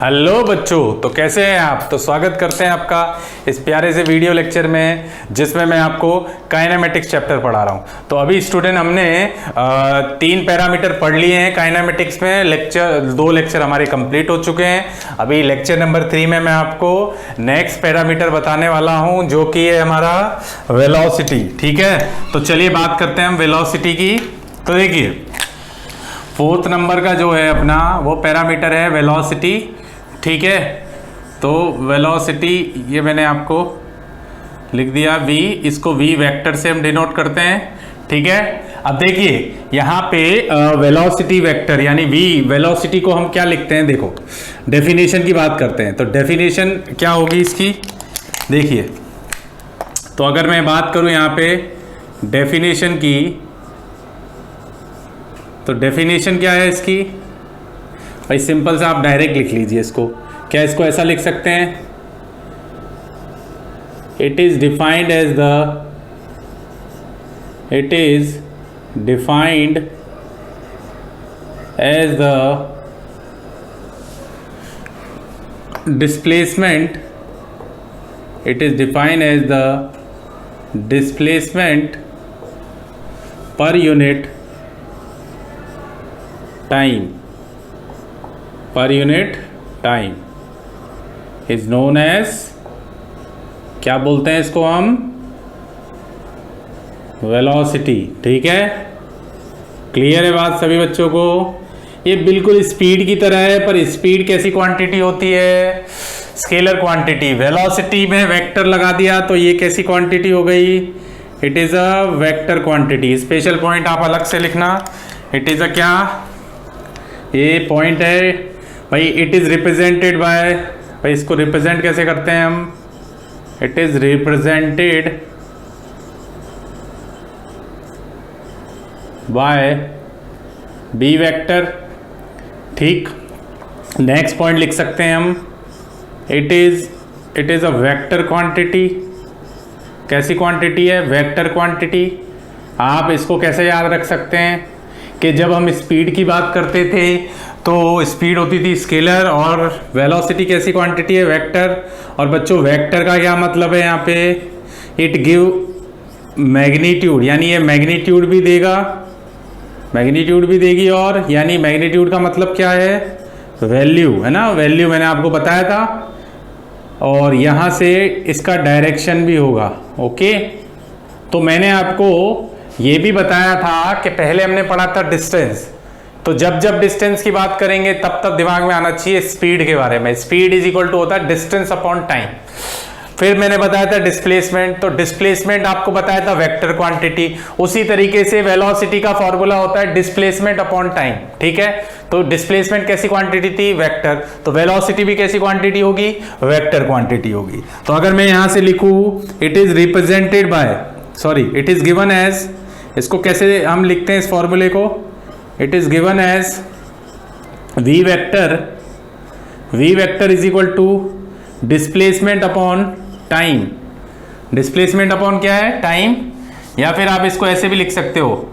Hello बच्चों, तो कैसे हैं आप। तो स्वागत करते हैं आपका इस प्यारे से वीडियो लेक्चर में जिसमें मैं आपको काइनेमेटिक्स चैप्टर पढ़ा रहा हूं। तो अभी स्टूडेंट हमने 3 पैरामीटर पढ़ लिए हैं काइनेमेटिक्स में। दो लेक्चर हमारे कंप्लीट हो चुके हैं। अभी लेक्चर नंबर 3 में मैं आपको नेक्स्ट पैरामीटर बताने वाला हूं जो कि है हमारा वेलोसिटी। ठीक है, तो चलिए बात करते हैं हम वेलोसिटी की। तो देखिए 4th नंबर का जो है अपना वो पैरामीटर है वेलोसिटी। ठीक है, तो वेलोसिटी ये मैंने आपको लिख दिया v, इसको v वेक्टर से हम डिनोट करते हैं। ठीक है, अब देखिए यहाँ पे वेलोसिटी वेक्टर यानी v वेलोसिटी को हम क्या लिखते हैं, देखो डेफिनेशन की बात करते हैं। तो डेफिनेशन क्या होगी इसकी, देखिए तो अगर मैं बात करूँ यहाँ पे डेफिनेशन की, तो डेफिनेशन क्या है इसकी भाई, सिंपल से आप डायरेक्ट लिख लीजिए इसको। क्या इसको ऐसा लिख सकते हैं, it is defined as the displacement, it is defined as the displacement per unit time, per unit time is known as, क्या बोलते हैं इसको हम, वेलोसिटी। ठीक है, क्लियर है बात सभी बच्चों को। ये बिल्कुल स्पीड की तरह है, पर स्पीड कैसी क्वांटिटी होती है, स्केलर क्वांटिटी। वेलोसिटी में वेक्टर लगा दिया तो ये कैसी क्वांटिटी हो गई, it is a vector quantity. Special point आप अलग से लिखना, इट इज अ क्या, ये पॉइंट है भाई, इट इज रिप्रेजेंटेड बाय, भाई इसको रिप्रेजेंट कैसे करते हैं हम, it is represented by B vector. ठीक, नेक्स्ट पॉइंट लिख सकते हैं हम, it is a vector quantity. कैसी क्वांटिटी है, वेक्टर क्वांटिटी। आप इसको कैसे याद रख सकते हैं कि जब हम स्पीड की बात करते थे तो स्पीड होती थी स्केलर और वेलोसिटी कैसी क्वांटिटी है, वेक्टर। और बच्चों वेक्टर का क्या मतलब है यहाँ पे, इट गिव मैग्नीट्यूड, यानी ये मैग्नीट्यूड भी देगा, मैग्नीट्यूड भी देगी। और यानी मैग्नीट्यूड का मतलब क्या है, वैल्यू है ना, वैल्यू मैंने आपको बताया था। और यहाँ से इसका डायरेक्शन भी होगा। ओके, तो मैंने आपको ये भी बताया था कि पहले हमने पढ़ा था डिस्टेंस। तो जब जब डिस्टेंस की बात करेंगे तब तब दिमाग में आना चाहिए स्पीड के बारे में। स्पीड इज इक्वल टू होता है डिस्टेंस अपॉन टाइम। फिर मैंने बताया था डिस्प्लेसमेंट, तो डिस्प्लेसमेंट आपको बताया था वेक्टर क्वांटिटी। उसी तरीके से वेलोसिटी का फॉर्मूला होता है डिस्प्लेसमेंट अपॉन टाइम। ठीक है, तो डिस्प्लेसमेंट कैसी क्वांटिटी थी, वेक्टर। तो वेलोसिटी भी कैसी क्वांटिटी होगी, वेक्टर क्वांटिटी होगी। तो अगर मैं यहां से लिखूं, it is represented by, sorry it is given as, इसको कैसे हम लिखते हैं इस फॉर्मूले को, it is given as v vector is equal to displacement upon time. Displacement upon क्या है, टाइम। या फिर आप इसको ऐसे भी लिख सकते हो,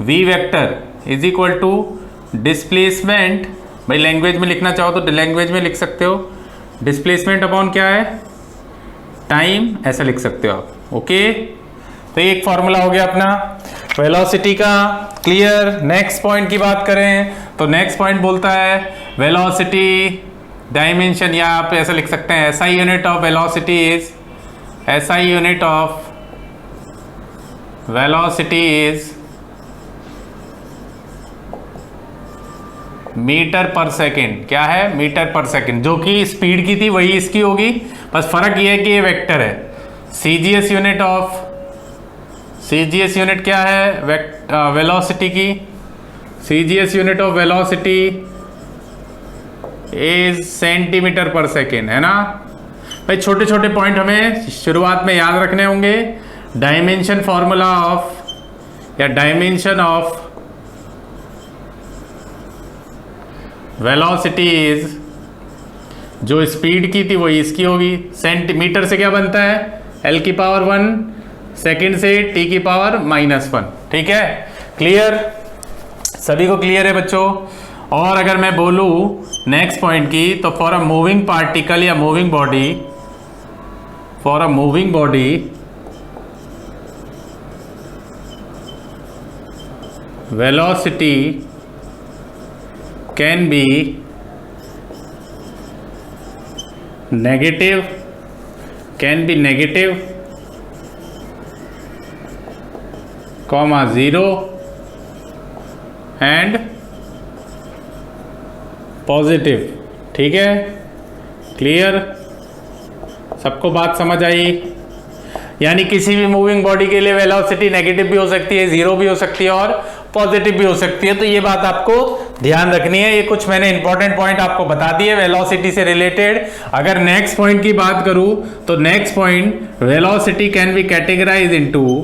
v vector is equal to displacement, भाई लैंग्वेज में लिखना चाहो तो लैंग्वेज में लिख सकते हो, डिस्प्लेसमेंट अपॉन क्या है, टाइम, ऐसा लिख सकते हो आप। ओके, तो एक फॉर्मूला हो गया अपना वेलोसिटी का। क्लियर। नेक्स्ट पॉइंट की बात करें तो नेक्स्ट पॉइंट बोलता है वेलोसिटी डायमेंशन, या आप ऐसा लिख सकते हैं SI unit of velocity is, SI unit of velocity is metre per second. क्या है, मीटर पर सेकेंड। जो कि स्पीड की थी वही इसकी होगी, बस फर्क ये है कि ये वेक्टर है। CGS unit of, CGS unit क्या है, वेलोसिटी की, CGS unit of velocity is centimetre पर सेकेंड, है ना भाई। छोटे छोटे पॉइंट हमें शुरुआत में याद रखने होंगे। डायमेंशन फॉर्मूला ऑफ, या डायमेंशन ऑफ वेलोसिटी इज, जो स्पीड की थी वही इसकी होगी। सेंटीमीटर से क्या बनता है, L की पावर 1, सेकेंड से T की पावर -1। ठीक है, क्लियर, सभी को क्लियर है बच्चों। और अगर मैं बोलूँ नेक्स्ट पॉइंट की, तो फॉर अ मूविंग पार्टिकल या moving body, for a moving body velocity can B negative, can be negative, comma 0 and positive। ठीक है, क्लियर, सबको बात समझ आई? यानी किसी भी मूविंग बॉडी के लिए वेलोसिटी नेगेटिव भी हो सकती है, जीरो भी हो सकती है और पॉजिटिव भी हो सकती है। तो ये बात आपको ध्यान रखनी है। ये कुछ मैंने इंपॉर्टेंट पॉइंट आपको बता दिए वेलोसिटी से रिलेटेड। अगर नेक्स्ट पॉइंट की बात करूं तो next point, velocity can be categorize into,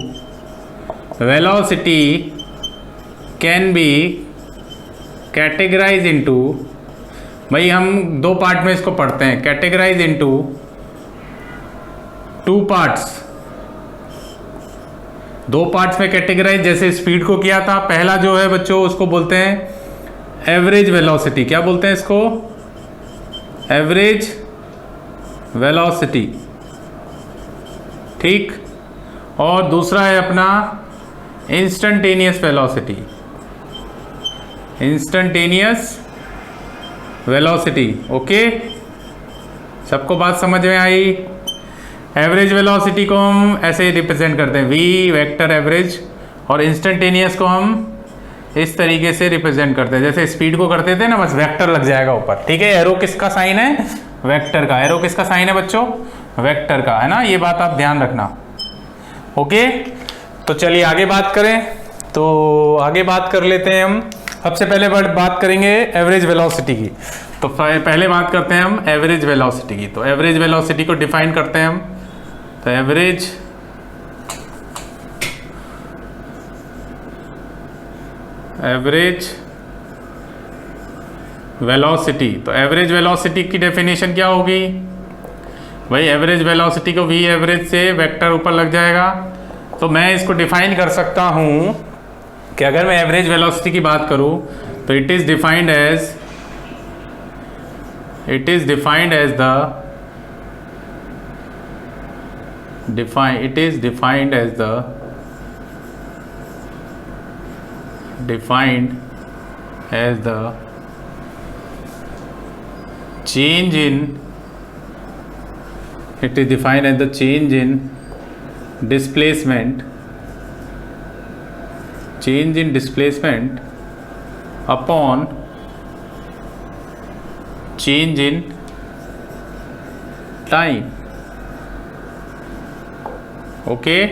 velocity can be categorize into, भाई हम दो पार्ट में इसको पढ़ते हैं, कैटेगराइज इनटू टू पार्ट्स, दो पार्ट्स में कैटेगराइज, जैसे स्पीड को किया था। पहला जो है बच्चों उसको बोलते हैं एवरेज वेलोसिटी। क्या बोलते हैं इसको? एवरेज वेलोसिटी, ठीक। और दूसरा है अपना instantaneous velocity, instantaneous velocity. Okay, सबको बात समझ में आई? एवरेज वेलोसिटी को हम ऐसे रिप्रेजेंट करते हैं, वी वेक्टर एवरेज, और इंस्टेंटेनियस को हम इस तरीके से रिप्रेजेंट करते हैं, जैसे स्पीड को करते थे ना, बस वेक्टर लग जाएगा ऊपर। ठीक है, एरो किसका साइन है? वेक्टर का। एरो किसका साइन है बच्चों? वेक्टर का, है ना। ये बात आप ध्यान रखना। ओके, तो चलिए आगे बात करें। तो आगे बात कर लेते हैं हम। सबसे पहले बात करेंगे एवरेज वेलोसिटी की। तो पहले बात करते हैं हम एवरेज वेलोसिटी की। तो एवरेज वेलोसिटी को डिफाइन करते हैं हम। तो एवरेज वेलोसिटी, तो एवरेज वेलोसिटी की डेफिनेशन क्या होगी भाई? एवरेज वेलोसिटी को वी एवरेज से वेक्टर ऊपर लग जाएगा। तो मैं इसको डिफाइन कर सकता हूं कि अगर मैं एवरेज वेलोसिटी की बात करूं तो it is defined as the change in displacement upon change in time। Okay,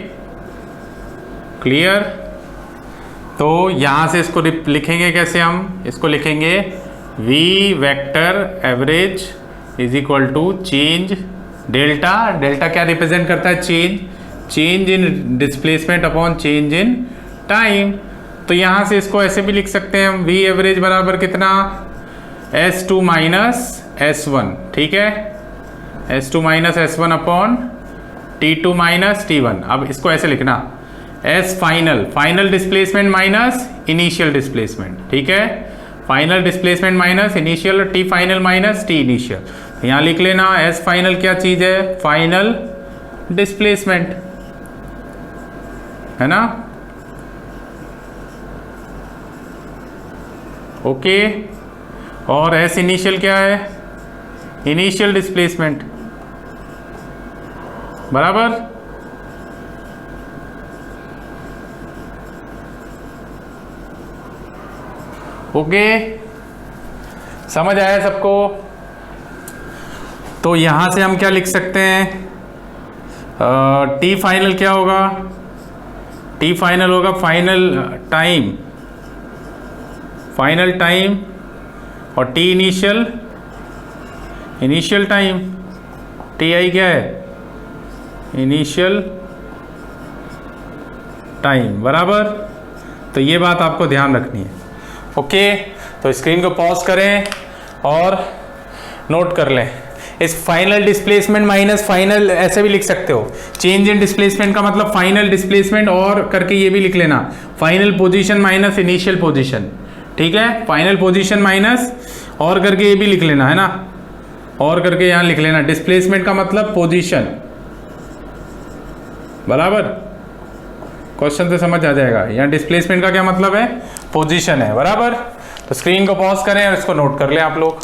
clear. तो यहां से इसको लिखेंगे कैसे? हम इसको लिखेंगे v vector average is equal to change delta. Delta क्या रिप्रेजेंट करता है? Change in displacement upon change in time. तो यहां से इसको ऐसे भी लिख सकते हैं हम, v एवरेज बराबर कितना? S2 minus S1। ठीक है, S2 minus S1 upon T2 minus T1। अब इसको ऐसे लिखना, S final displacement minus initial displacement. ठीक है, final displacement minus initial, T final minus T initial. यहां लिख लेना S फाइनल क्या चीज है? फाइनल डिस्प्लेसमेंट, है ना। ओके, और S इनिशियल क्या है? इनिशियल डिस्प्लेसमेंट, बराबर। ओके, समझ आया सबको? तो यहां से हम क्या लिख सकते हैं? टी फाइनल क्या होगा? टी फाइनल होगा फाइनल टाइम, और T initial time. T I क्या है? इनिशियल टाइम, बराबर। तो ये बात आपको ध्यान रखनी है। ओके, तो स्क्रीन को पॉज करें और नोट कर लें। इस फाइनल डिस्प्लेसमेंट माइनस फाइनल ऐसे भी लिख सकते हो। चेंज इन डिस्प्लेसमेंट का मतलब फाइनल डिस्प्लेसमेंट, और करके ये भी लिख लेना final position minus initial position. ठीक है, फाइनल पोजीशन माइनस और करके ये भी लिख लेना है ना, और करके यहां लिख लेना। डिस्प्लेसमेंट का मतलब पोजीशन, बराबर, क्वेश्चन से समझ आ जाएगा। यहाँ डिस्प्लेसमेंट का क्या मतलब है, पोजीशन है, बराबर। तो स्क्रीन को पॉज करें और इसको नोट कर लें आप लोग,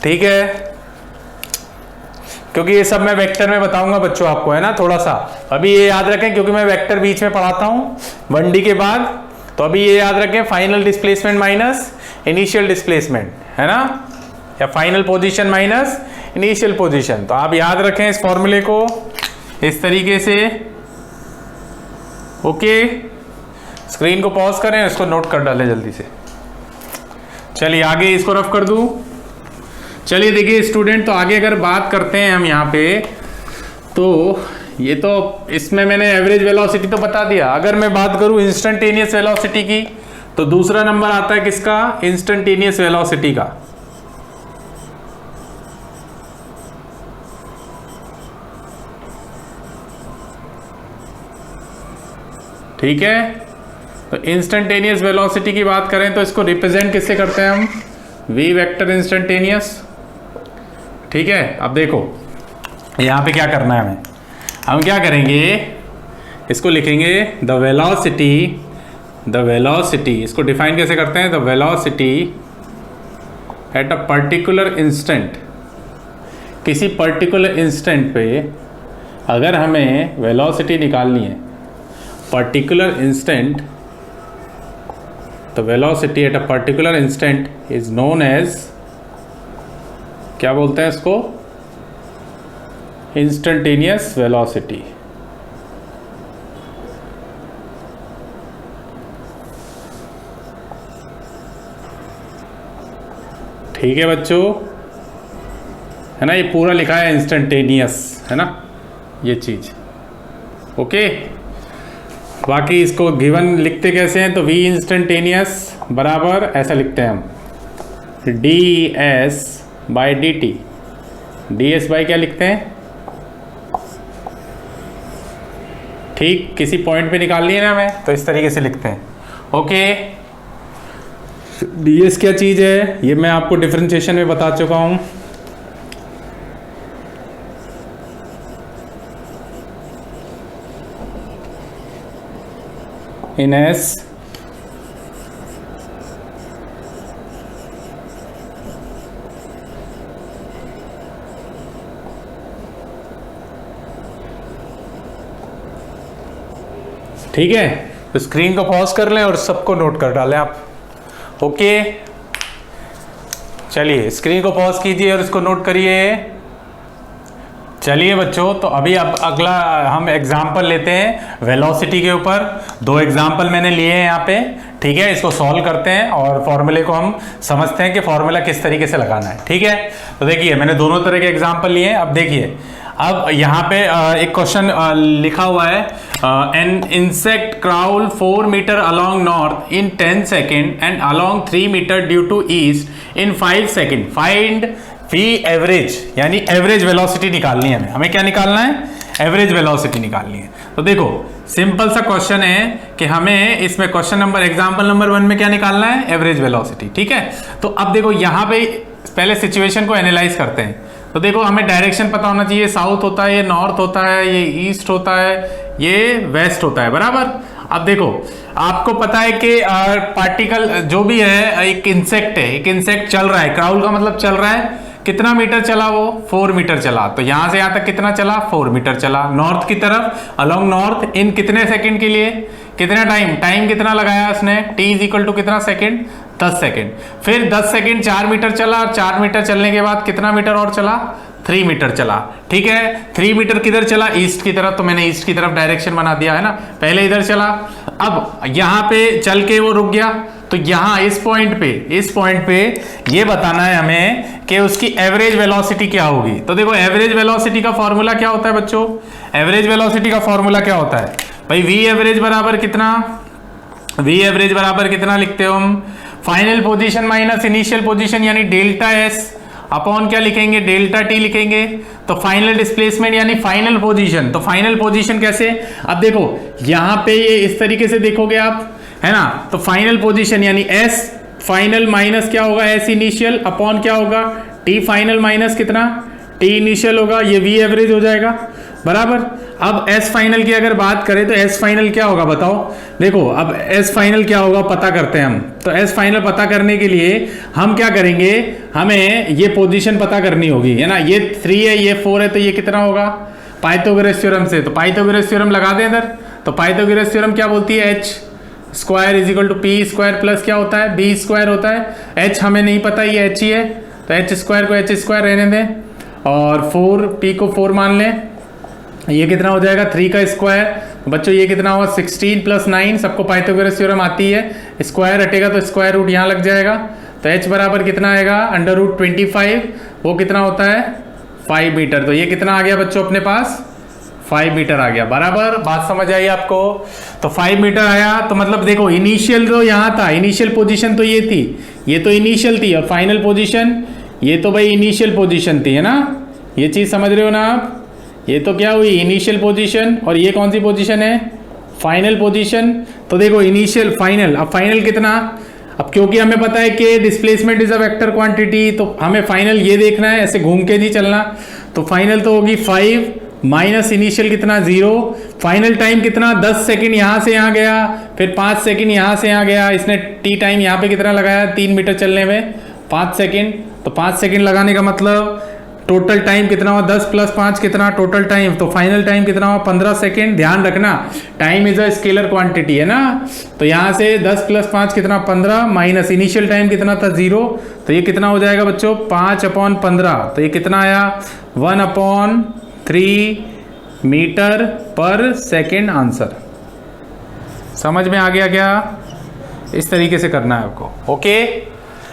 ठीक है, क्योंकि ये सब मैं वेक्टर में बताऊंगा बच्चों आपको, है ना। थोड़ा सा अभी ये याद रखें, क्योंकि मैं वेक्टर बीच में पढ़ाता हूं 1D के बाद, तो अभी ये याद रखें, final displacement minus initial displacement, है ना, या final position minus initial position. तो आप याद रखें इस फॉर्मूले को इस तरीके से, ओके। स्क्रीन को पॉज करें, इसको नोट कर डालें जल्दी से। चलिए आगे इसको रफ कर दूं। चलिए देखिए स्टूडेंट, तो आगे अगर बात करते हैं हम यहाँ पे, तो ये तो इसमें मैंने एवरेज वेलोसिटी तो बता दिया। अगर मैं बात करूं इंस्टेंटेनियस वेलोसिटी की, तो दूसरा नंबर आता है किसका, इंस्टेंटेनियस वेलोसिटी का। ठीक है, तो इंस्टेंटेनियस वेलोसिटी की बात करें तो इसको रिप्रेजेंट किससे करते हैं हम, वी वेक्टर इंस्टेंटेनियस। ठीक है, अब देखो यहां पे क्या करना है हमें, हम क्या करेंगे, इसको लिखेंगे द वेलोसिटी, इसको डिफाइन कैसे करते हैं, the velocity at a particular instant. किसी पर्टिकुलर इंस्टेंट पे अगर हमें वेलोसिटी निकालनी है, पर्टिकुलर इंस्टेंट, तो velocity at a particular instant is known as, क्या बोलते हैं इसको, इंस्टेंटेनियस वेलोसिटी। ठीक है बच्चों, है ना, ये पूरा लिखा है इंस्टेंटेनियस, है ना ये चीज, ओके। बाकी इसको गिवन लिखते कैसे हैं, तो वी इंस्टेंटेनियस बराबर ऐसा लिखते हैं हम, D S by D T. D S by क्या लिखते हैं, ठीक, किसी पॉइंट पे निकालनी है ना हमें, तो इस तरीके से लिखते हैं, ओके। डी एस क्या चीज है, ये मैं आपको डिफरेंशिएशन में बता चुका हूं। इन एस ठीक है, तो स्क्रीन को पॉज कर लें और सबको नोट कर डालें आप, ओके। चलिए स्क्रीन को पॉज कीजिए और इसको नोट करिए। चलिए बच्चों, तो अभी अब अगला हम एग्जाम्पल लेते हैं वेलोसिटी के ऊपर। 2 एग्जाम्पल मैंने लिए हैं यहाँ पे, ठीक है। इसको सॉल्व करते हैं और फॉर्मूले को हम समझते हैं कि फॉर्मूला किस तरीके से लगाना है, ठीक है। तो देखिए मैंने दोनों तरह के एग्जाम्पल लिए हैं। अब देखिए, अब यहाँ पे एक क्वेश्चन लिखा हुआ है, an insect crawl 4 metre along north in 10 second and along 3 metre due to east in 5 second, find v average, यानी एवरेज वेलोसिटी निकालनी है हमें क्या निकालना है, एवरेज वेलोसिटी निकालनी है। तो देखो सिंपल सा क्वेश्चन है कि हमें इसमें क्वेश्चन नंबर एग्जाम्पल नंबर 1 में क्या निकालना है, एवरेज वेलोसिटी, ठीक है। तो अब देखो यहाँ पे पहले सिचुएशन को एनालाइज करते हैं। तो देखो हमें डायरेक्शन पता होना चाहिए, साउथ होता है, ये नॉर्थ होता है, ये ईस्ट होता है, ये वेस्ट होता है, बराबर। अब देखो आपको पता है कि पार्टिकल जो भी है, एक इंसेक्ट है, एक इंसेक्ट चल रहा है, क्राउल का मतलब चल रहा है, कितना मीटर चला वो, 4 मीटर चला। तो यहां से यहां तक कितना चला, 4 मीटर चला, नॉर्थ की तरफ, अलोंग नॉर्थ, इन कितने सेकंड के लिए, कितना टाइम कितना लगाया उसने, t इज इक्वल टू कितना सेकंड, 10 सेकंड। फिर 10 सेकंड 4 मीटर चला, और 4 मीटर चलने के बाद कितना मीटर और चला, 3 मीटर चला, ठीक है। 3 मीटर किधर चला, ईस्ट की तरफ, तो मैंने ईस्ट की तरफ डायरेक्शन बना दिया है ना, पहले इधर चला, अब यहां पे चल के वो रुक गया। तो यहां इस पॉइंट पे ये बताना है हमें कि उसकी एवरेज वेलोसिटी क्या होगी। तो देखो एवरेज वेलोसिटी का फॉर्मूला क्या होता है बच्चों, एवरेज वेलोसिटी का फॉर्मूला क्या होता है भाई, वी एवरेज बराबर कितना, वी एवरेज बराबर कितना लिखते हो हम, final position minus initial position, यानी डेल्टा एस अपॉन क्या लिखेंगे, डेल्टा टी लिखेंगे। तो फाइनल डिस्प्लेसमेंट यानी फाइनल पोजीशन, तो फाइनल पोजीशन कैसे, अब देखो यहां पे ये इस तरीके से देखोगे आप, है ना। तो फाइनल पोजीशन यानी एस फाइनल माइनस क्या होगा एस इनिशियल अपॉन क्या होगा टी फाइनल माइनस कितना टी इनिशियल होगा, ये वी एवरेज हो जाएगा बराबर। अब एस फाइनल की अगर बात करें तो एस फाइनल क्या होगा बताओ। देखो अब एस फाइनल क्या होगा पता करते हैं हम। तो एस फाइनल पता करने के लिए हम क्या करेंगे, हमें ये पोजीशन पता करनी होगी, है ना। ये 3 है ये 4 है, तो ये कितना होगा पाइथागोरस थ्योरम से। तो पाइथागोरस थ्योरम लगा दें इधर। तो पाइथागोरस थ्योरम क्या बोलती है, H square is equal to P square plus क्या होता है बी स्क्वायर होता है। एच हमें नहीं पता, ये एच ही है, तो एच स्क्वायर को एच स्क्वायर रहने दें और 4 पी को 4 मान लें। ये कितना हो जाएगा 3 का स्क्वायर। बच्चों ये कितना होगा 16 प्लस 9, सबको पाइथागोरस थ्योरम आती है, स्क्वायर हटेगा तो स्क्वायर रूट यहाँ लग जाएगा। तो h बराबर कितना आएगा अंडर रूट 25, वो कितना होता है 5 मीटर। तो ये कितना आ गया बच्चों अपने पास 5 मीटर आ गया बराबर। बात समझ आई आपको। तो 5 मीटर आया, तो मतलब देखो इनिशियल तो यहाँ था, इनिशियल पोजीशन तो ये थी, ये तो इनिशियल थी, और फाइनल पोजीशन ये तो भाई इनिशियल पोजीशन थी, है ना। ये चीज समझ रहे हो ना आप। ये तो क्या हुई इनिशियल पोजीशन, और ये कौन सी पोजीशन है फाइनल पोजीशन। तो देखो इनिशियल फाइनल, अब फाइनल कितना, अब क्योंकि हमें पता है कि displacement is a vector quantity, तो हमें फाइनल ये देखना है, ऐसे घूम के नहीं चलना। तो फाइनल तो होगी 5 माइनस इनिशियल कितना 0। फाइनल टाइम कितना 10 सेकंड यहाँ से यहाँ गया, फिर 5 सेकंड यहाँ से यहाँ गया। इसने टी टाइम यहाँ पे कितना लगाया 3 मीटर चलने में 5 सेकंड। तो 5 सेकंड लगाने का मतलब टोटल टाइम कितना हुआ 10 प्लस 5 कितना टोटल टाइम। तो फाइनल टाइम कितना हुआ 15 सेकंड। ध्यान रखना time is a scalar quantity, है ना। तो यहाँ से 10 प्लस 5 कितना 15 माइनस इनिशियल टाइम कितना था 0। तो ये कितना हो जाएगा बच्चों 5/15। तो ये कितना आया 1/3 मीटर पर सेकेंड आंसर। समझ में आ गया क्या, इस तरीके से करना है आपको। ओके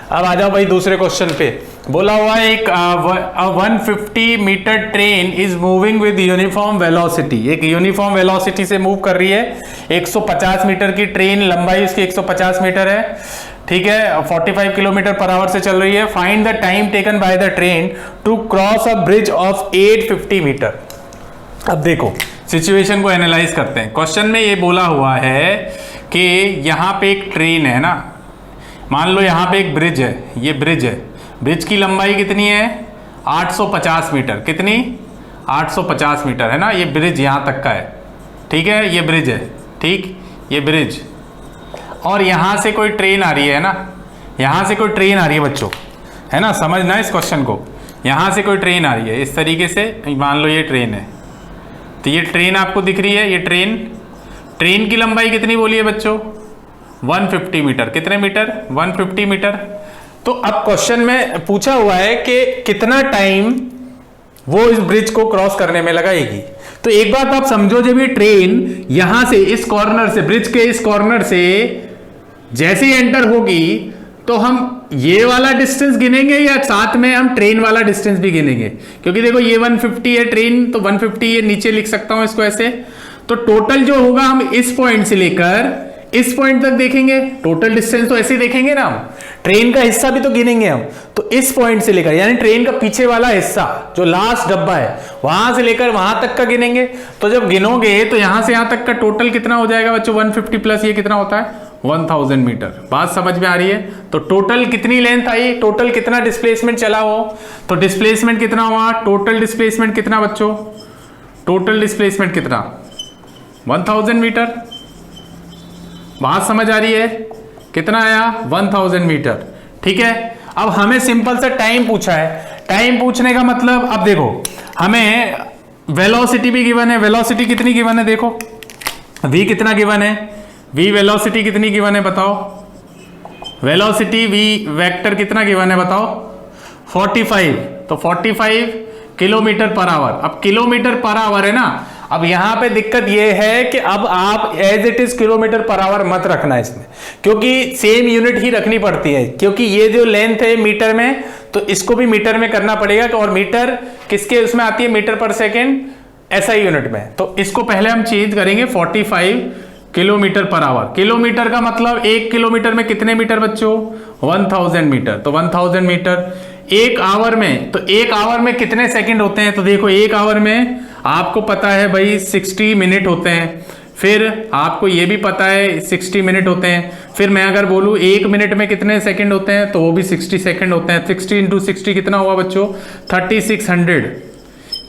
अब आ जाओ भाई दूसरे क्वेश्चन पे। बोला हुआ है एक 150 metre train is moving with uniform velocity. एक यूनिफॉर्म वेलोसिटी से मूव कर रही है। 150 मीटर की ट्रेन, लंबाई उसकी 150 मीटर है, ठीक है, 45 किलोमीटर पर आवर से चल रही है। Find the time taken by the train to cross a bridge of 850 metre. अब देखो सिचुएशन को एनालाइज करते हैं। क्वेश्चन में ये बोला हुआ है कि यहाँ पे एक ट्रेन है ना, मान लो यहाँ पे एक ब्रिज है, ये ब्रिज है, ब्रिज की लंबाई कितनी है 850 मीटर। कितनी 850 मीटर, है ना। ये ब्रिज यहाँ तक का है, ठीक है, ये ब्रिज है, ठीक, ये ब्रिज। और यहाँ से कोई ट्रेन आ रही है ना, यहाँ से कोई ट्रेन आ रही है बच्चों, है ना, समझना इस क्वेश्चन को। यहाँ से कोई ट्रेन आ रही है इस तरीके से, मान लो ये ट्रेन है, तो ये ट्रेन आपको दिख रही है, ये ट्रेन की लंबाई कितनी बोली है बच्चों 150 मीटर। कितने मीटर 150 मीटर। तो अब क्वेश्चन में पूछा हुआ है कि कितना टाइम वो इस ब्रिज को क्रॉस करने में लगाएगी। तो एक बात आप समझो, जब ये ट्रेन यहां से इस कॉर्नर से, ब्रिज के इस कॉर्नर से जैसे ही एंटर होगी, तो हम ये वाला डिस्टेंस गिनेंगे या साथ में हम ट्रेन वाला डिस्टेंस भी गिनेंगे। क्योंकि देखो ये 150 है ट्रेन, तो 150 ये नीचे लिख सकता हूं इसको ऐसे। तो टोटल जो होगा हम इस पॉइंट से लेकर इस पॉइंट तक देखेंगे, टोटल डिस्टेंस तो ऐसे ही देखेंगे ना हम, ट्रेन का हिस्सा भी तो गिनेंगे हम। तो इस पॉइंट से लेकर, यानी ट्रेन का पीछे वाला हिस्सा जो लास्ट डब्बा है वहां से लेकर वहां तक का गिनेंगे। तो जब गिनोगे तो यहां से यहां तक का टोटल कितना हो जाएगा बच्चों 150 प्लस ये कितना होता है 1000 मीटर। बात समझ में आ रही है। तो टोटल कितनी लेंथ आई, टोटल कितना डिस्प्लेसमेंट चला हो, तो डिस्प्लेसमेंट कितना हुआ, टोटल डिस्प्लेसमेंट कितना बच्चों, टोटल डिस्प्लेसमेंट कितना 1000 मीटर। बात समझ आ रही है, कितना आया 1000 मीटर, ठीक है। अब हमें सिंपल सा टाइम पूछा है। टाइम पूछने का मतलब, अब देखो हमें वेलोसिटी भी गिवन है। वेलोसिटी कितनी गिवन है, देखो v कितना गिवन है, v वेलोसिटी कितनी गिवन है बताओ। वेलोसिटी v वेक्टर कितना गिवन है बताओ 45। तो 45 किलोमीटर पर आवर। अब किलोमीटर पर आवर है ना। अब यहां पे दिक्कत यह है कि अब आप as it is kilometre per hour मत रखना इसमें, क्योंकि सेम यूनिट ही रखनी पड़ती है। क्योंकि ये जो लेंथ है मीटर में, तो इसको भी मीटर में करना पड़ेगा। और मीटर किसके उसमें आती है, metre per second SI unit में। तो इसको पहले हम चेंज करेंगे 45 किलोमीटर पर आवर। किलोमीटर का मतलब 1 किलोमीटर में कितने मीटर बच्चों 1000 मीटर। तो 1000 मीटर 1 आवर में, तो 1 आवर में कितने सेकंड होते हैं, तो देखो 1 आवर में आपको पता है भाई 60 मिनट होते हैं। फिर आपको ये भी पता है 60 मिनट होते हैं। फिर मैं अगर बोलूँ 1 मिनट में कितने सेकंड होते हैं तो वो भी 60 सेकंड होते हैं। 60 इंटू 60 कितना हुआ बच्चों? 3600।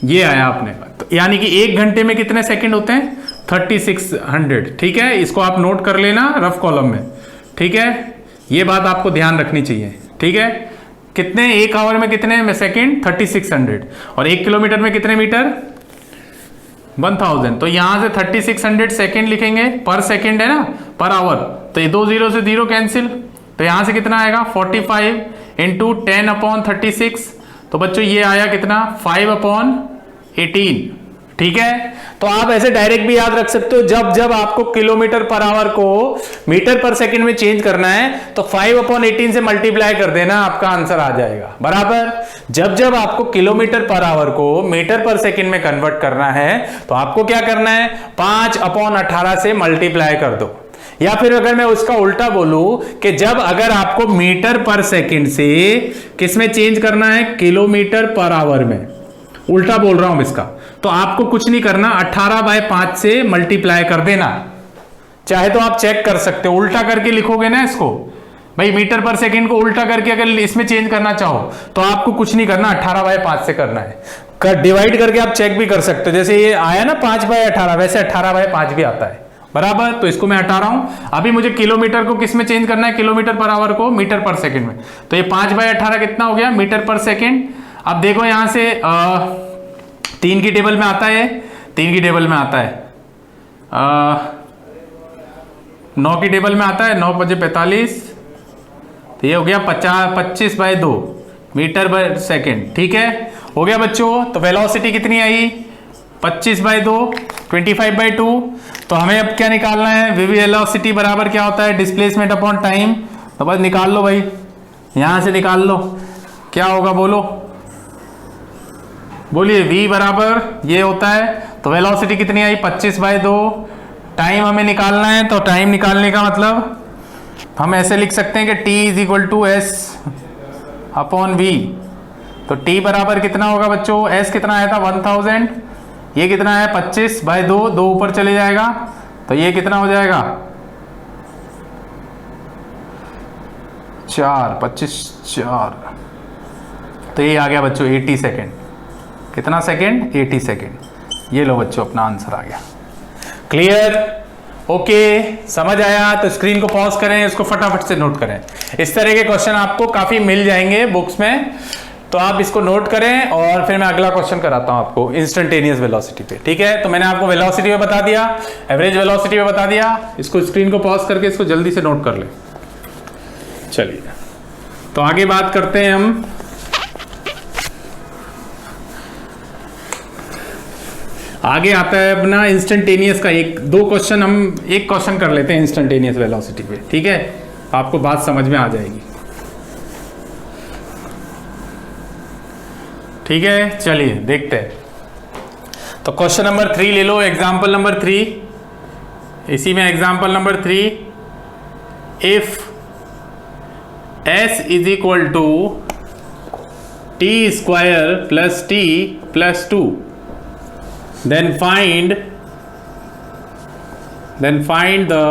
ये आया आपने, तो यानी कि 1 घंटे में कितने सेकंड होते हैं? 3600। ठीक है, इसको आप नोट कर लेना रफ कॉलम में। ठीक है, ये बात आपको ध्यान रखनी चाहिए। ठीक है, कितने 1 आवर में कितने में सेकंड? 3600। और 1 किलोमीटर में कितने मीटर? 1000। तो यहां से 3600 सेकंड लिखेंगे, पर सेकंड है ना, पर आवर। तो ये 2 0 से 0 कैंसिल, तो यहां से कितना आएगा? 45 इंटू 10/36। तो बच्चों ये आया कितना? 5/18। ठीक है, तो आप ऐसे डायरेक्ट भी याद रख सकते हो, जब जब आपको किलोमीटर पर आवर को मीटर पर सेकंड में चेंज करना है तो 5/18 से मल्टीप्लाई कर देना, आपका आंसर आ जाएगा। बराबर, जब जब आपको किलोमीटर पर आवर को मीटर पर सेकंड में कन्वर्ट करना है तो आपको क्या करना है? 5/18 से मल्टीप्लाई कर दो। या फिर अगर मैं उसका उल्टा बोलूं कि जब अगर आपको मीटर पर सेकंड से किस में चेंज करना है? किलोमीटर पर आवर में। उल्टा बोल रहा हूं इसका, तो आपको कुछ नहीं करना, 18/5 से मल्टीप्लाई कर देना। चाहे तो आप चेक कर सकते हो, उल्टा करके लिखोगे ना इसको, भाई मीटर पर सेकंड को उल्टा करके अगर इसमें चेंज करना चाहो तो आपको कुछ नहीं करना, 18/5 से करना है। डिवाइड करके आप चेक भी कर सकते हो, जैसे ये आया ना 5/18, वैसे 18/5 भी आता है। बराबर, तो इसको मैं हटा रहा हूं। अभी मुझे किलोमीटर को किस में चेंज करना है? किलोमीटर पर आवर को मीटर पर सेकंड में। तो ये 5/18 कितना हो गया? मीटर पर सेकंड। अब देखो यहां से 3 की टेबल में आता है, 3 की टेबल में आता है, 9 की टेबल में आता है, 9 × 5 = 45। तो ये हो गया 25/2 मीटर पर सेकंड। ठीक है, हो गया बच्चों। तो वेलोसिटी कितनी आई? 25/2, 25/2। तो हमें अब क्या निकालना है? वेलोसिटी बराबर क्या होता है? Displacement upon time. तो बस निकाल लो भाई, यहां से निकाल लो। क्या होगा बोलो, बोलिए। v बराबर ये होता है, तो वेलोसिटी कितनी आई? 25/2। टाइम हमें निकालना है, तो टाइम निकालने का मतलब हम ऐसे लिख सकते हैं कि t = s/v। तो t बराबर कितना होगा बच्चों? s कितना आया था? 1000। ये कितना है? 25/2, 2 ऊपर चले जाएगा, तो ये कितना हो जाएगा? 4, 25, 4। तो ये आ गया बच्चों 80 सेकेंड। कितना सेकेंड? 80 सेकेंड। ये लो बच्चों, अपना आंसर आ गया। क्लियर? ओके, समझ आया? तो स्क्रीन को पॉज करें, इसको फटाफट से नोट करें। इस तरह के क्वेश्चन आपको काफी मिल जाएंगे बुक्स में, तो आप इसको नोट करें और फिर मैं अगला क्वेश्चन कराता हूं आपको इंस्टेंटेनियस वेलोसिटी पे। ठीक है, तो मैंने आपको वेलोसिटी पे बता दिया, एवरेज वेलोसिटी पे बता दिया। इसको स्क्रीन को पॉज करके इसको जल्दी से नोट कर ले। चलिए, तो आगे बात करते हैं हम। आगे आता है अपना इंस्टेंटेनियस का एक क्वेश्चन कर लेते हैं इंस्टेंटेनियस वेलोसिटी पे। ठीक है, आपको बात समझ में आ जाएगी। ठीक है, चलिए देखते हैं। तो क्वेश्चन नंबर 3 ले लो, एग्जाम्पल नंबर 3। इसी में example number 3, if s = t² + t + 2, then find the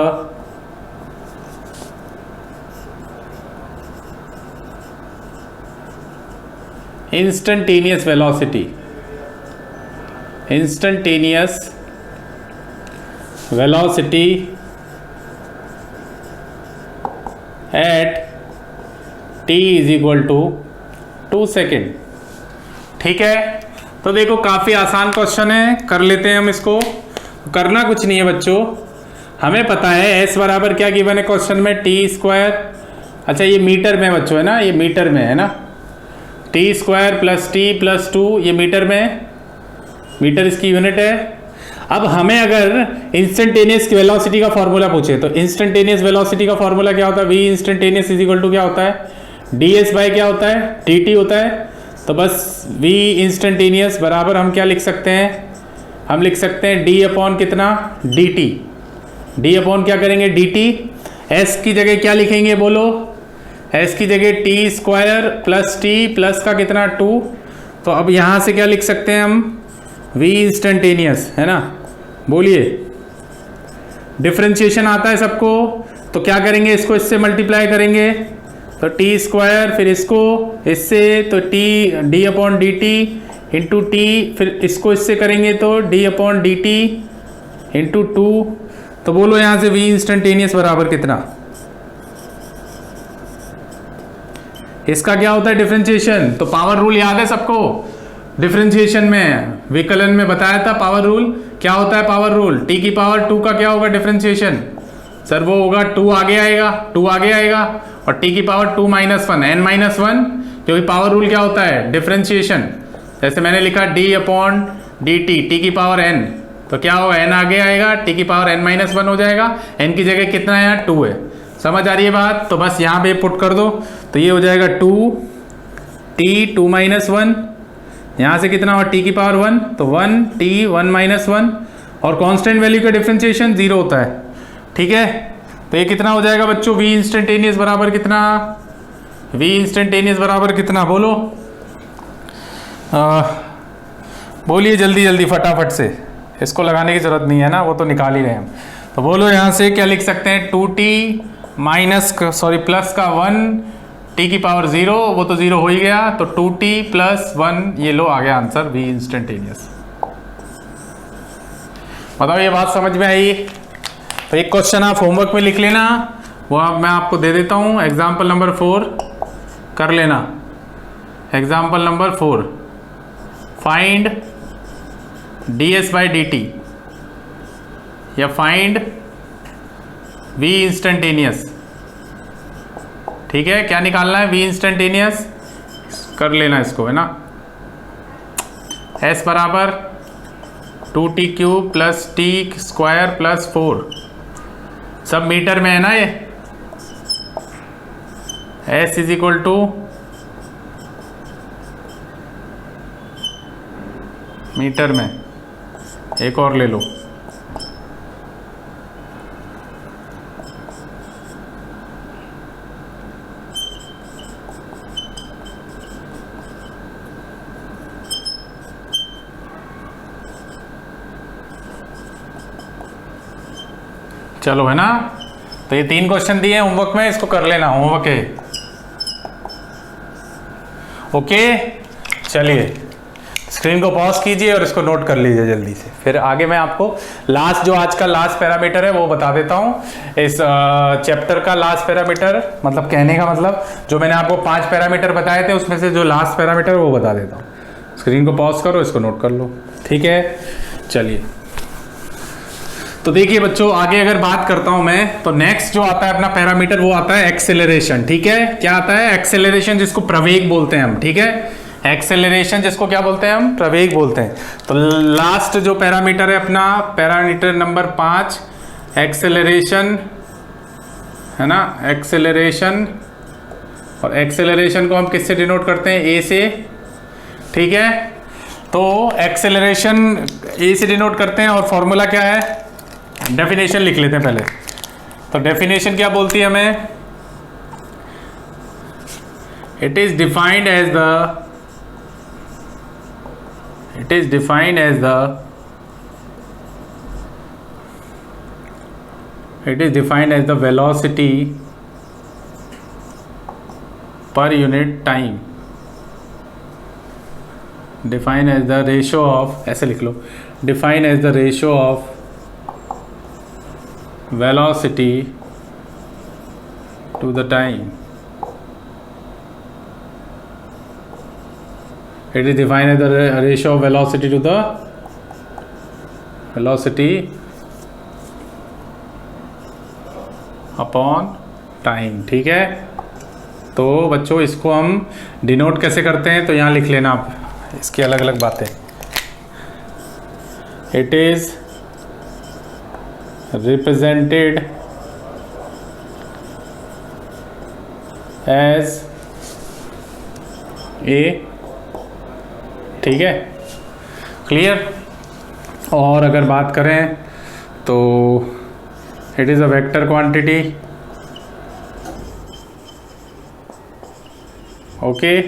instantaneous velocity at t = 2 second. ठीक है, तो देखो काफी आसान क्वेश्चन है, कर लेते हैं हम इसको। करना कुछ नहीं है बच्चों, हमें पता है s बराबर क्या गिवन है क्वेश्चन में? t²। अच्छा, ये मीटर में बच्चों है ना, ये मीटर में है ना, t² + t + 2, ये मीटर में, मीटर इसकी यूनिट है। अब हमें अगर इंस्टेंटेनियस की वेलोसिटी का फॉर्मूला पूछे तो इंस्टेंटेनियस वेलोसिटी का फॉर्मूला क्या होता है? v इंस्टेंटेनियस = क्या होता है? ds बाय क्या होता है? dt होता है। तो बस v इंस्टेंटेनियस बराबर हम क्या लिख सकते हैं? हम लिख सकते हैं d/ कितना? dt। d/ क्या करेंगे? dt। s की जगह क्या लिखेंगे बोलो? s की जगह t² + t प्लस का कितना? 2। तो अब यहां से क्या लिख सकते हैं हम? v इंस्टेंटेनियस है ना, बोलिए। डिफरेंशिएशन आता है सबको, तो क्या करेंगे, इसको इससे मल्टीप्लाई करेंगे तो टी स्क्वायर, फिर इसको इससे तो T D upon D T into T, फिर इसको इससे करेंगे तो D upon D T into two. तो बोलो यहाँ से v इंस्टेंटेनियस बराबर कितना, इसका क्या होता है डिफरेंशिएशन। तो पावर रूल याद है सबको, डिफरेंशिएशन में विकलन में बताया था पावर रूल क्या होता है। पावर रूल t की पावर 2 का क्या होगा डिफरेंशिएशन, सर वो होगा 2 आगे आएगा, 2 आगे आएगा, और t की पावर 2 माइनस 1 n माइनस 1, क्योंकि पावर रूल क्या होता है डिफरेंशिएशन। जैसे मैंने लिखा d upon D T, T की पावर n, तो क्या होगा n आगे आएगा, t की पावर n माइनस 1 हो जाएगा, n की जगह कितना है यहाँ 2 है। समझ आ रही है बात, तो बस यहाँ पे पुट कर दो, तो ये हो जाएगा 2t 2 माइनस 1, यहाँ से कितना हुआ t की पावर 1, तो 1t 1 माइनस 1, और कांस्टेंट वैल्यू का डिफरेंशिएशन 0 होता है। ठीक है, तो ये कितना हो जाएगा बच्चों, v इंस्टेंटेनियस बराबर कितना, v इंस्टेंटेनियस बराबर कितना बोलो, बोलिए जल्दी जल्दी फटाफट से, इसको लगाने की जरूरत नहीं है ना, वो तो निकाल ही रहे हैं हम। तो बोलो यहाँ से क्या लिख सकते हैं, 2t माइनस प्लस का 1 t की पावर 0, वो तो 0 हो ही गया, तो 2t प्लस 1, ये लो आ गया आंसर v इंस्टेंटेनियस। बताओ ये बात समझ में आई। तो एक क्वेश्चन आप होमवर्क में लिख लेना, वो अब मैं आपको दे देता हूँ, एग्जाम्पल नंबर 4 कर लेना। Example number 4, find ds by D T, या फाइंड v इंस्टेंटेनियस। ठीक है, क्या निकालना है, v इंस्टेंटेनियस कर लेना इसको, है ना। s बराबर 2t cube plus t square plus 4, सब मीटर में है ना ये, s is equal to metre में, एक और ले लो, चलो है ना। तो ये 3 क्वेश्चन दिए हैं होमवर्क में, इसको कर लेना, होमवर्क है। ओके, चलिए स्क्रीन को पॉज कीजिए और इसको नोट कर लीजिए जल्दी से, फिर आगे मैं आपको लास्ट जो आज का लास्ट पैरामीटर है वो बता देता हूँ। इस चैप्टर का लास्ट पैरामीटर, मतलब कहने का मतलब जो मैंने आपको 5 पैरामीटर बताए थे उसमें से जो लास्ट पैरामीटर वो बता देता हूँ। स्क्रीन को पॉज करो, इसको नोट कर लो, ठीक है। चलिए तो देखिए बच्चों, आगे अगर बात करता हूं मैं, तो नेक्स्ट जो आता है अपना पैरामीटर वो आता है एक्सेलरेशन। ठीक है, क्या आता है एक्सेलरेशन, जिसको प्रवेग बोलते हैं हम। ठीक है, एक्सेलरेशन जिसको क्या बोलते हैं हम, प्रवेग बोलते हैं। तो लास्ट जो पैरामीटर है अपना, पैरामीटर नंबर 5 एक्सेलरेशन, है ना, एक्सेलरेशन। और एक्सेलरेशन को हम किससे डिनोट करते हैं, ए से। ठीक है, तो एक्सेलरेशन ए से डिनोट करते हैं, और फॉर्मूला क्या है, डेफिनेशन लिख लेते हैं पहले। तो डेफिनेशन क्या बोलती है हमें, it is defined as the velocity per unit time, define as the ratio of, ऐसे लिख लो, define as the ratio of velocity to the time. It is defined as the ratio of velocity to the velocity upon time. ठीक है, तो बच्चों इसको हम denote कैसे करते हैं, तो यहाँ लिख लेना आप, इसकी अलग अलग बातें। It is represented as a, ठीक है, क्लियर। और अगर बात करें तो it is a vector quantity. Okay,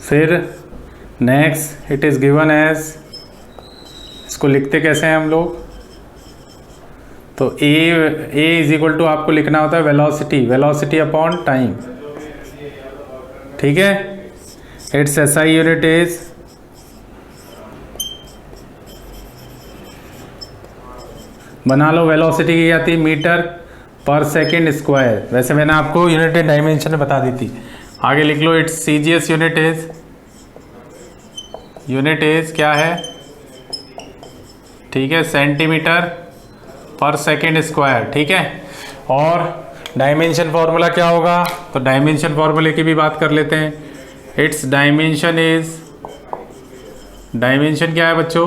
फिर next it is given as, इसको लिखते कैसे हैं हम लोग? तो ए इज इक्वल टू आपको लिखना होता है वेलोसिटी अपॉन टाइम, ठीक है। इट्स एसआई यूनिट इज बना लो, वेलोसिटी की आती है मीटर पर सेकेंड स्क्वायर। वैसे मैंने आपको यूनिट इन डायमेंशन में बता दी थी। आगे लिख लो, इट्स सीजीएस यूनिट इज क्या है, ठीक है, सेंटीमीटर पर सेकेंड स्क्वायर, ठीक है। और डायमेंशन फॉर्मूला क्या होगा? तो डायमेंशन फॉर्मूले की भी बात कर लेते हैं। इट्स डायमेंशन क्या है बच्चों?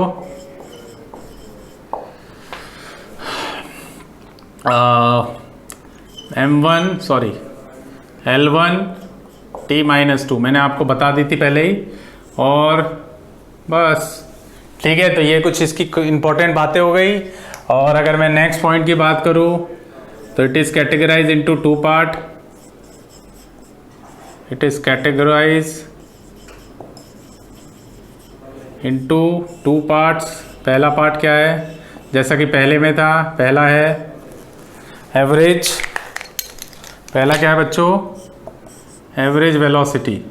L1 T-2 मैंने आपको बता दी थी पहले ही, और बस, ठीक है। तो ये कुछ इसकी इंपॉर्टेंट बातें हो गई। और अगर मैं नेक्स्ट पॉइंट की बात करूं तो it is categorize into two part. It is categorize into two parts. पहला पार्ट क्या है? जैसा कि पहले में था, पहला है एवरेज। पहला क्या है बच्चों? Average velocity.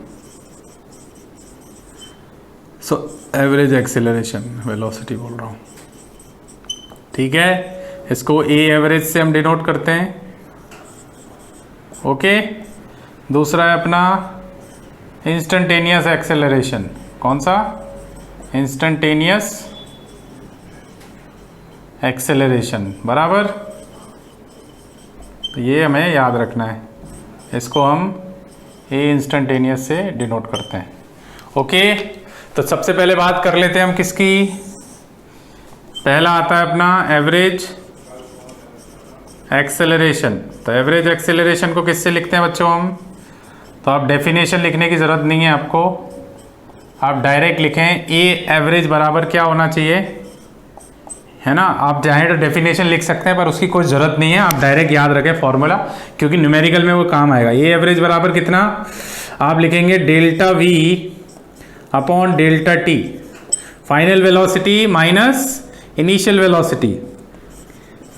So average acceleration, velocity बोल रहा हूँ, ठीक है। इसको ए एवरेज से हम डिनोट करते हैं, ओके। दूसरा है अपना इंस्टेंटेनियस एक्सेलरेशन। कौन सा? इंस्टेंटेनियस एक्सेलरेशन, बराबर। तो ये हमें याद रखना है, इसको हम ए इंस्टेंटेनियस से डिनोट करते हैं, ओके। तो सबसे पहले बात कर लेते हैं हम किसकी? पहला आता है अपना एवरेज एक्सेलरेशन। तो एवरेज एक्सेलरेशन को किससे लिखते हैं बच्चों हम? तो आप डेफिनेशन लिखने की ज़रूरत नहीं है आपको, आप डायरेक्ट लिखें ए एवरेज बराबर क्या होना चाहिए, है ना। आप चाहें तो डेफिनेशन लिख सकते हैं, पर उसकी कोई ज़रूरत नहीं है, आप डायरेक्ट याद रखें फॉर्मूला, क्योंकि न्यूमेरिकल में वो काम आएगा। ए एवरेज बराबर कितना? आप लिखेंगे delta v upon delta t, final velocity minus initial velocity,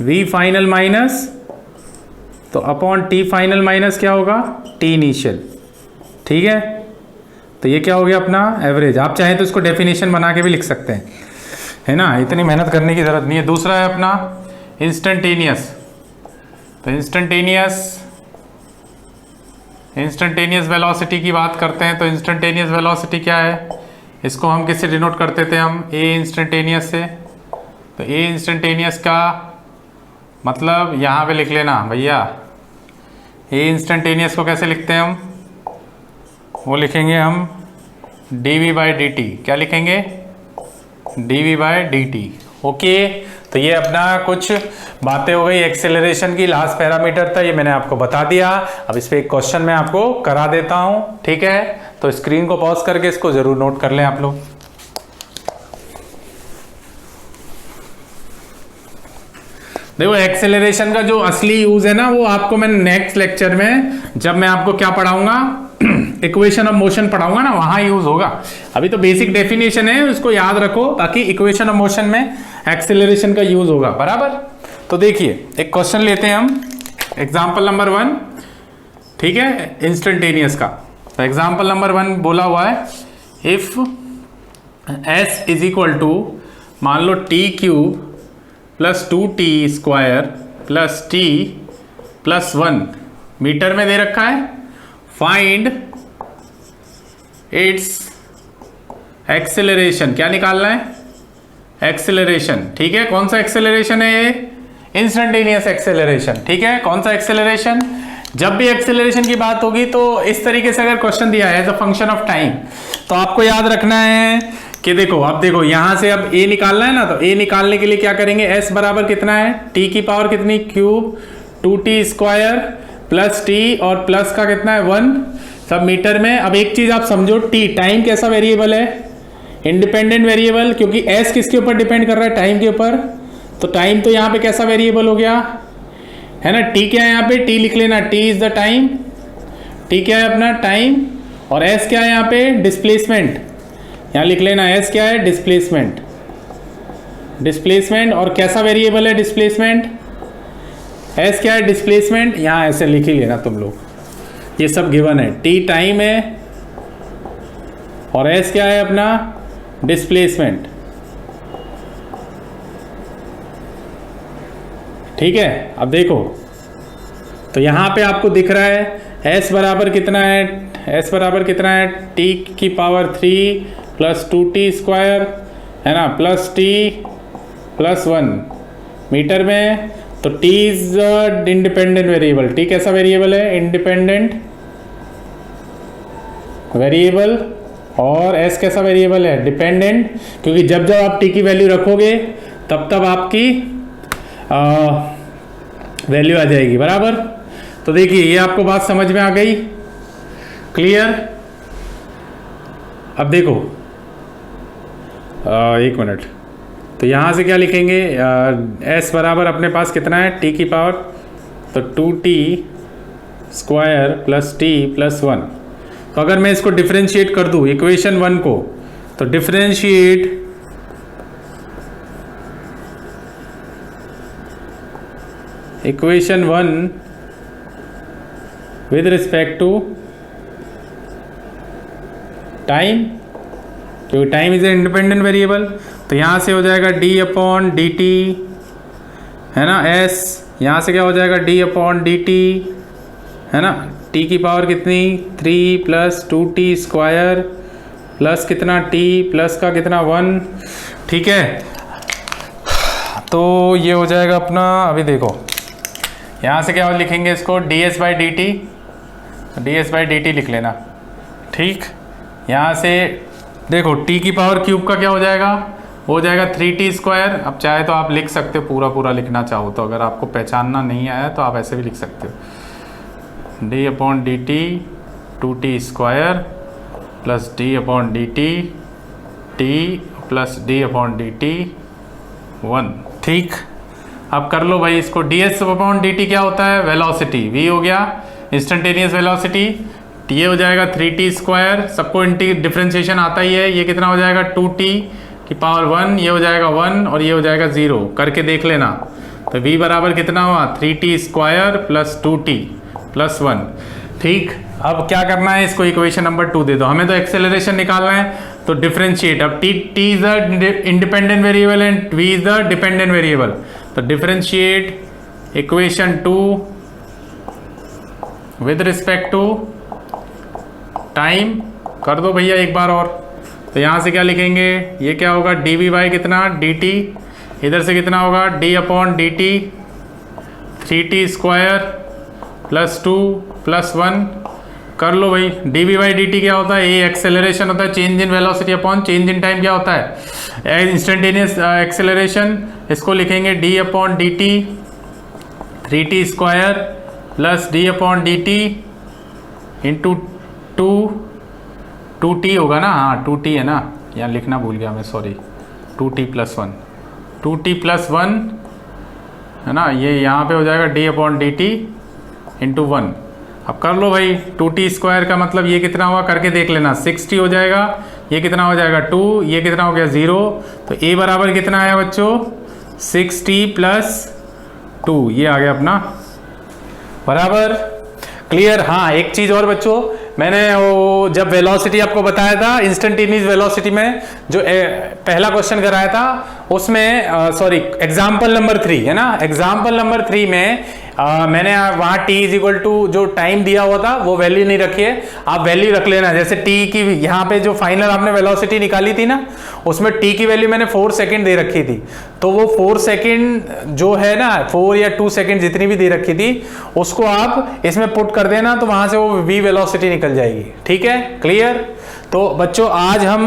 v final minus, तो अपॉन टी फाइनल माइनस क्या होगा? टी इनिशियल, ठीक है। तो ये क्या हो गया अपना एवरेज। आप चाहें तो इसको डेफिनेशन बना के भी लिख सकते हैं, है ना, इतनी मेहनत करने की ज़रूरत नहीं है। दूसरा है अपना इंस्टेंटेनियस। तो इंस्टेंटेनियस वेलोसिटी की बात करते हैं। तो इंस्टेंटेनियस वेलोसिटी क्या है? इसको हम किससे डिनोट करते थे? हम ए इंस्टेंटेनियस से। तो ए इंस्टेंटेनियस का मतलब यहाँ पे लिख लेना भैया, ए इंस्टेंटेनियस को कैसे लिखते हैं हम? वो लिखेंगे हम dv/dt। क्या लिखेंगे? dv/dt, okay. तो ये अपना कुछ बातें हो गई एक्सेलरेशन की। लास्ट पैरामीटर था, ये मैंने आपको बता दिया। अब इस पे एक क्वेश्चन मैं आपको करा देता हूँ, ठीक है। तो स्क्रीन को पॉज करके इसको जरूर नोट कर लें आप लोग। देखो एक्सेलरेशन का जो असली यूज है ना, वो आपको मैं नेक्स्ट लेक्चर में, जब मैं आपको क्या पढ़ाऊंगा, इक्वेशन ऑफ मोशन पढ़ाऊंगा ना, वहां यूज होगा। अभी तो बेसिक डेफिनेशन है, उसको याद रखो, बाकी इक्वेशन ऑफ मोशन में एक्सेलरेशन का यूज होगा, बराबर। तो देखिए एक क्वेश्चन लेते हैं हम, एग्जाम्पल नंबर 1, ठीक है, इंस्टेंटेनियस का। तो एग्जाम्पल नंबर 1 बोला हुआ है, if s is equal to, मान लो t³ plus 2t square plus t plus 1 metre में दे रखा है। फाइंड इट्स एक्सेलरेशन, क्या निकालना है? एक्सेलरेशन, ठीक है। कौन सा एक्सेलरेशन है ये? इंस्टेंटेनियस एक्सेलरेशन, ठीक है। कौन सा एक्सेलरेशन? जब भी एक्सेलरेशन की बात होगी तो इस तरीके से अगर क्वेश्चन दिया है as a function of time, तो आपको याद रखना है कि देखो, अब देखो यहां से अब a निकालना है ना, तो a निकालने के लिए क्या करेंगे? s बराबर कितना है? t की पावर कितनी? Cube 2t square plus t, और प्लस का कितना है? 1, सब मीटर में। अब एक चीज आप समझो, t टाइम कैसा वेरिएबल है? इंडिपेंडेंट वेरिएबल, क्योंकि s किसके ऊपर डिपेंड कर रहा है? टाइम के ऊपर। तो टाइम तो यहाँ पे कैसा वेरिएबल हो गया, है ना। t क्या है यहाँ पे? t लिख लेना, t is the time. t क्या है अपना? टाइम। और s क्या है यहाँ पे? डिस्प्लेसमेंट। यहाँ लिख लेना, s क्या है? डिस्प्लेसमेंट। डिस्प्लेसमेंट, और कैसा वेरिएबल है डिस्प्लेसमेंट? एस क्या है डिस्प्लेसमेंट? यहाँ ऐसे लिख ही लेना तुम लोग, ये सब गिवन है। टी टाइम है और एस क्या है अपना? डिस्प्लेसमेंट। ठीक है, अब देखो तो यहाँ पे आपको दिख रहा है s बराबर कितना है? s बराबर कितना है? t की पावर 3 प्लस 2t स्क्वायर है ना, प्लस t प्लस 1 मीटर में। तो t is independent variable. t कैसा वेरिएबल है? Independent variable. और s कैसा वेरिएबल है? डिपेंडेंट, क्योंकि जब जब आप t की वैल्यू रखोगे तब तब आपकी वैल्यू आ जाएगी, बराबर। तो देखिए ये आपको बात समझ में आ गई, क्लियर। अब देखो एक मिनट, तो यहाँ से क्या लिखेंगे? s बराबर अपने पास कितना है? t की पावर, तो 2t square plus t plus 1। तो अगर मैं इसको डिफरेंशिएट कर दूँ इक्वेशन 1 को, तो differentiate equation 1 with respect to time, क्योंकि time is a independent variable. तो यहाँ से हो जाएगा d अपॉन डी टी, है ना, s। यहाँ से क्या हो जाएगा? d अपॉन डी टी, है ना, t की पावर कितनी? 3 प्लस 2t स्क्वायर प्लस कितना? t प्लस का कितना? 1। ठीक है, तो ये हो जाएगा अपना। अभी देखो यहाँ से क्या लिखेंगे इसको? ds by D T, ds by D T लिख लेना। ठीक, यहाँ से देखो t की पावर क्यूब का क्या हो जाएगा? हो जाएगा 3t स्क्वायर। अब चाहे तो आप लिख सकते हो, पूरा पूरा लिखना चाहो तो, अगर आपको पहचानना नहीं आया तो आप ऐसे भी लिख सकते हो। d upon D T 2t square plus d upon D T t plus d upon D T 1। ठीक, अब कर लो भाई इसको। ds अपॉन डी टी क्या होता है? वेलोसिटी, v हो गया इंस्टेंटेनियस वेलोसिटी। ये हो जाएगा 3t स्क्वायर, सबको डिफरेंशिएशन आता ही है। ये कितना हो जाएगा? 2t की पावर 1, ये हो जाएगा 1 और ये हो जाएगा 0, करके देख लेना। तो v बराबर कितना हुआ? 3t square plus 2t plus 1। ठीक, अब क्या करना है? इसको इक्वेशन नंबर 2 दे दो, हमें तो एक्सेलरेशन निकालना है। तो डिफरेंशिएट, अब t is the independent variable and v is the dependent variable. तो differentiate equation 2 with respect to time कर दो भैया एक बार और। तो यहाँ से क्या लिखेंगे? ये क्या होगा? डी वी बाई कितना? D T. इधर से कितना होगा? D upon D T 3t square plus 2 plus 1 कर लो भाई। D V by D T क्या होता है? ये एक्सेलरेशन होता है, change in velocity upon change in time क्या होता है? Instantaneous acceleration. इसको लिखेंगे D upon D T 3t square plus D upon D T into 2t होगा ना। हाँ 2t है ना, यहाँ लिखना भूल गया मैं, sorry. 2t plus 1, 2t plus 1 है ना, ये यहाँ पे हो जाएगा d upon D T into 1। अब कर लो भाई, 2t स्क्वायर का मतलब ये कितना हुआ करके देख लेना, 6t हो जाएगा। ये कितना हो जाएगा? 2, ये कितना हो गया? 0। तो a बराबर कितना आया बच्चों? 6t प्लस 2, ये आ गया अपना, बराबर। क्लियर? हाँ, एक चीज़ और बच्चों, मैंने वो जब वेलोसिटी आपको बताया था इंस्टेंटेनियस वेलोसिटी में, जो पहला क्वेश्चन कराया था उसमें, सॉरी एग्जाम्पल नंबर 3 है ना, एग्जाम्पल नंबर 3 में मैंने वहाँ t इज इक्वल टू जो टाइम दिया हुआ था वो वैल्यू नहीं रखी है, आप वैल्यू रख लेना। जैसे t की यहाँ पे जो फाइनल आपने वेलोसिटी निकाली थी ना, उसमें t की वैल्यू मैंने 4 सेकंड दे रखी थी, तो वो 4 सेकंड जो है ना, 4 या 2 सेकंड जितनी भी दे रखी थी उसको आप इसमें पुट कर देना, तो वहां से वो v वेलोसिटी निकल जाएगी। ठीक है, क्लियर? तो बच्चों आज हम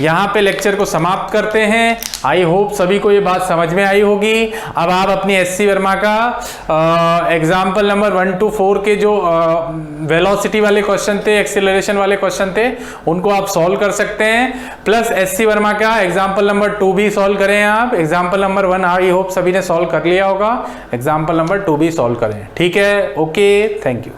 यहाँ पे लेक्चर को समाप्त करते हैं। आई होप सभी को ये बात समझ में आई होगी। अब आप अपनी SC वर्मा का एग्जाम्पल नंबर 1 to 4 के जो वेलोसिटी वाले क्वेश्चन थे, एक्सीलरेशन वाले क्वेश्चन थे, उनको आप सॉल्व कर सकते हैं। प्लस SC वर्मा का एग्जाम्पल नंबर 2 भी सॉल्व करें आप। एग्जाम्पल नंबर 1 आई होप सभी ने सॉल्व कर लिया होगा, एग्जाम्पल नंबर 2 भी सॉल्व करें। ठीक है, ओके, थैंक यू।